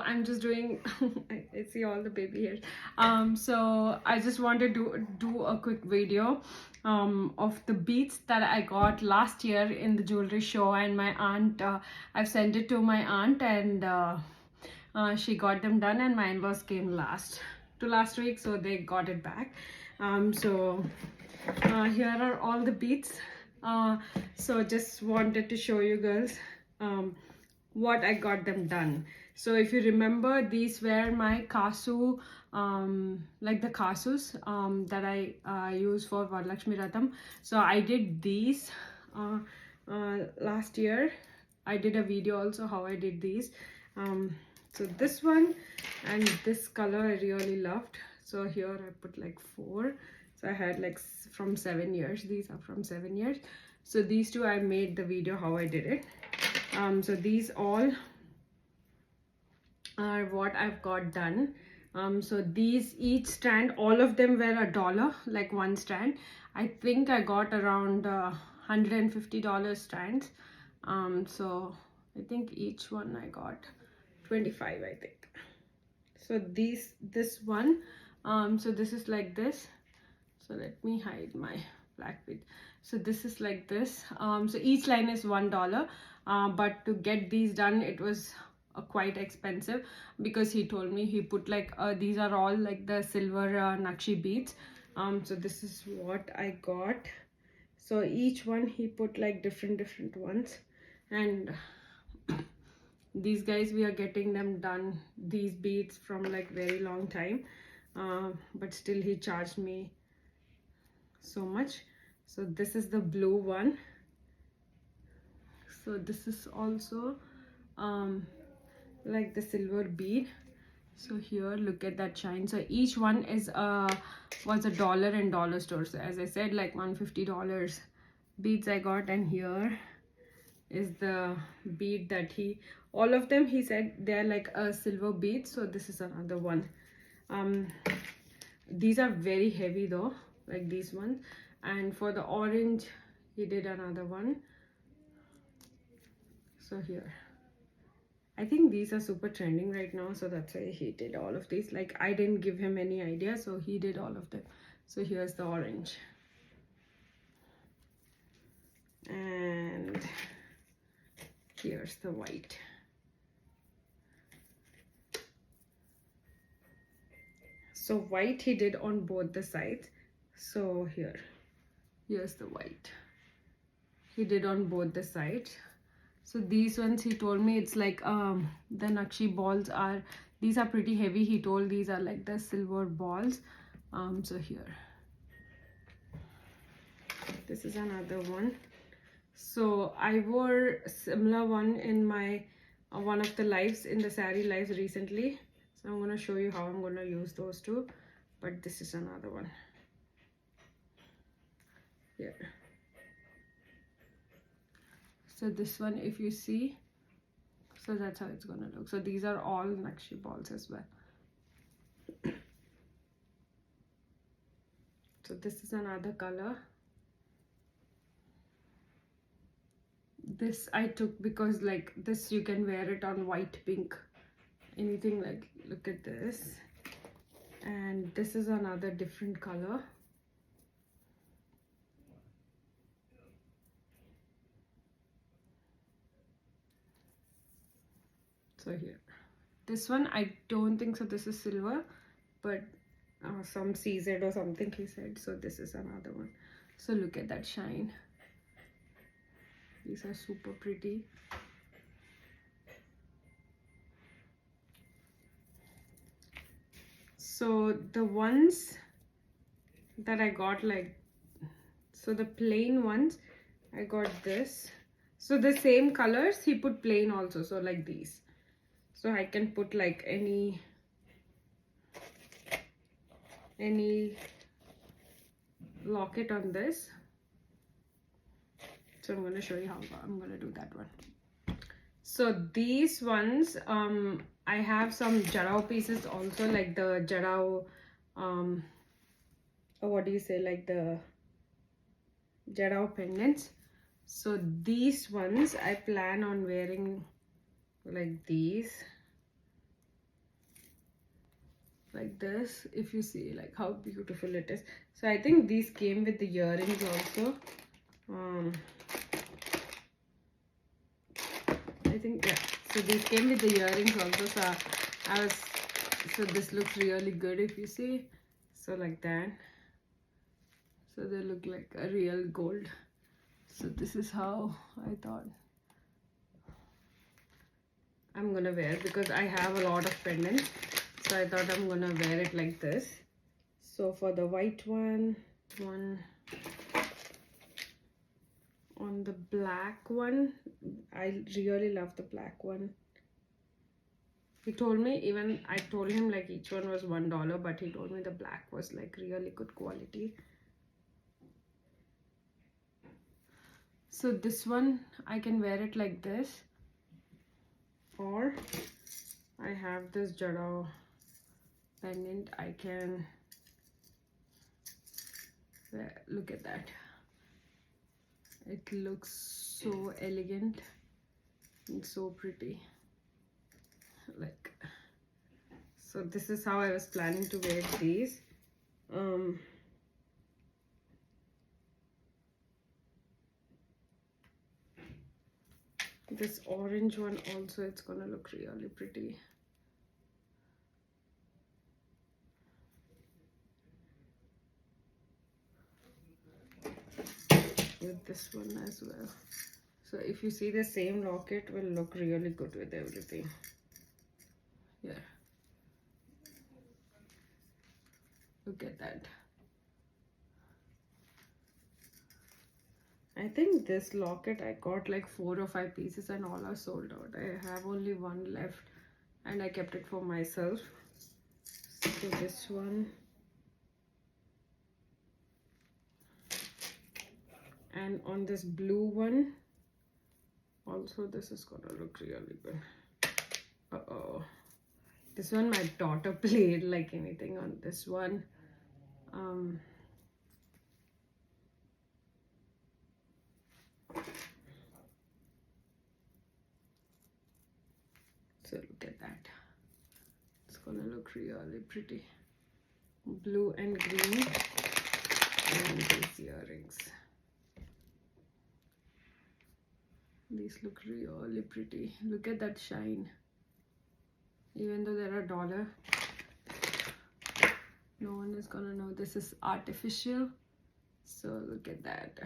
I'm just doing I see all the baby hairs. So I just want to do a quick video of the beads that I got last year in the jewelry show, and my aunt, I've sent it to my aunt, and she got them done, and my in-laws came last week, so they got it back. Here are all the beads. So just wanted to show you girls what I got them done. So if you remember, these were my kasu, like the kasus that I use for Varalakshmi Ratham. So I did these last year. I did a video also how I did these. So this one and this color I really loved. So here I put like 4. So I had like from 7 years. These are from 7 years. So these two I made the video how I did it. So these all are what I've got done. So these each strand, all of them were $1, like one strand. I think I got around $150 strands. So I think each one I got 25, I think. So this one, so this is like this. So let me hide my black bead. So this is like this. So each line is $1, but to get these done it was quite expensive, because he told me he put like these are all like the silver Nakshi beads. So this is what I got. So each one he put like different ones, and these guys, we are getting them done, these beads, from like very long time, but still he charged me so much. So this is the blue one. So this is also like the silver bead. So here, look at that shine. So each one is was $1 in dollar stores. So as I said, like $150 beads I got. And here is the bead that all of them he said they're like a silver bead. So this is another one. These are very heavy though, like these ones. And for the orange he did another one. So here, I think these are super trending right now, so that's why he did all of these. Like I didn't give him any idea, so he did all of them. So here's the orange, and here's the white. So white he did on both the sides. So here's the white he did on both the sides. So these ones he told me it's like the Nakshi balls are, these are pretty heavy. He told these are like the silver balls. So here, this is another one. So I wore similar one in my one of the lives, in the saree lives recently. So I'm going to show you how I'm going to use those two. But this is another one here. So this one, if you see, so that's how it's gonna look. So these are all Nakshi balls as well. So this is another color. This I took because like this you can wear it on white, pink, anything. Like look at this. And this is another different color. So here, this one I don't think so this is silver, but some CZ or something he said. So this is another one. So look at that shine. These are super pretty. So the ones that I got, like, so the plain ones I got this. So the same colors he put plain also, so like these. So I can put like any locket on this. So I'm going to show you how I'm going to do that one. So these ones, I have some jarao pieces also, like the jarao, what do you say, like the jarao pendants. So these ones I plan on wearing like these. like this, if you see like how beautiful it is. So I think these came with the earrings also. I think, yeah, so these came with the earrings also. So so this looks really good if you see. So like that, so they look like a real gold. So this is how I thought I'm gonna wear, because I have a lot of pendants, so I thought I'm gonna wear it like this. So for the white one on the black one, I really love the black one. He told me, even I told him like each one was $1, but he told me the black was like really good quality. So this one I can wear it like this, or I have this jada pendant. I can wear, look at that. It looks so elegant and so pretty. Like, so this is how I was planning to wear these. This orange one also, it's gonna look really pretty. With this one as well. So if you see, the same locket will look really good with everything. Yeah, look at that. I think this locket I got like 4 or 5 pieces and all are sold out. I have only one left and I kept it for myself. So this one, and on this blue one also, this is gonna look really good. Uh-oh, this one my daughter played like anything on this one. So look at that, it's gonna look really pretty. Blue and green, and these earrings, these look really pretty. Look at that shine. Even though they're $1, no one is gonna know this is artificial. So look at that.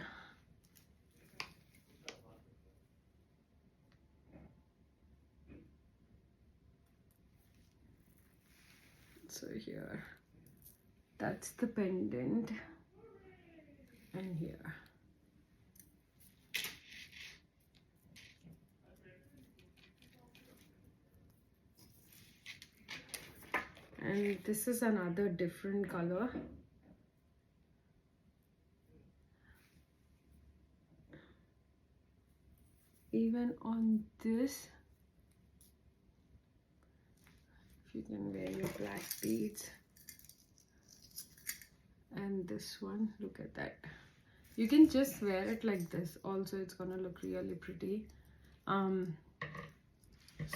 So here, that's the pendant, and here. And this is another different color. Even on this, if you can wear your black beads. And this one, look at that. You can just wear it like this also, it's gonna look really pretty.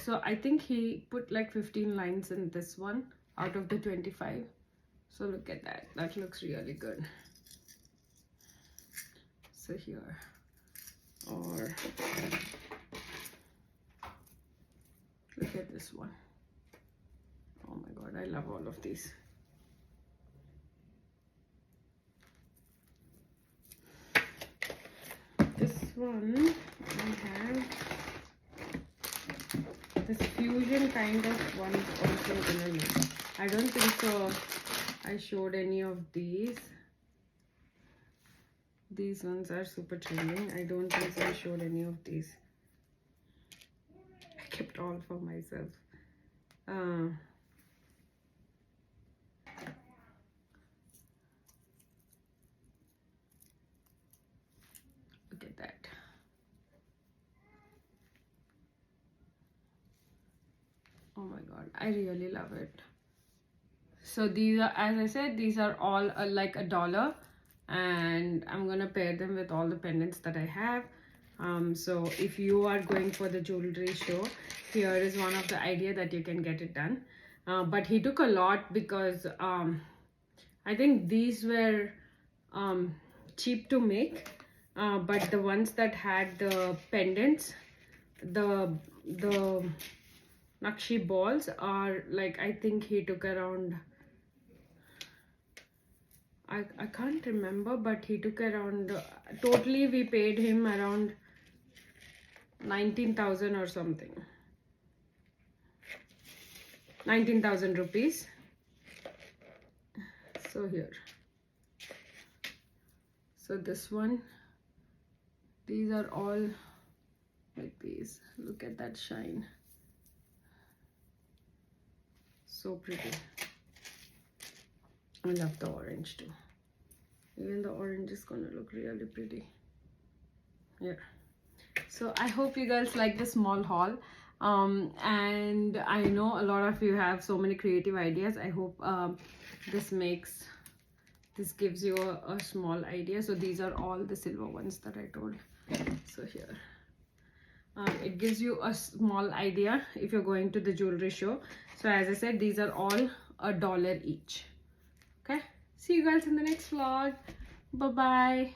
So I think he put like 15 lines in this one out of the 25. So look at that, that looks really good. So here, or look at this one. Oh my god, I love all of these. This one, I have this fusion kind of one also gonna look. I don't think so I showed any of these. These ones are super trending. I don't think so I showed any of these. I kept all for myself. Look at that. Oh my god, I really love it. So these are, as I said, these are all like $1, and I'm gonna pair them with all the pendants that I have. So if you are going for the jewelry show, here is one of the idea that you can get it done. but he took a lot because I think these were cheap to make, but the ones that had the pendants, the Nakshi balls are like, I think he took around, I can't remember, but he took around, totally we paid him around 19,000 or something. 19,000 rupees. So here. So this one, these are all like these. Look at that shine. So pretty. I love the orange too. Even the orange is gonna look really pretty. Yeah. So I hope you guys like the small haul. And I know a lot of you have so many creative ideas. I hope this gives you a small idea. So these are all the silver ones that I told. So here. It gives you a small idea if you're going to the jewelry show. So as I said, these are all $1 each. Okay, see you guys in the next vlog. Bye bye.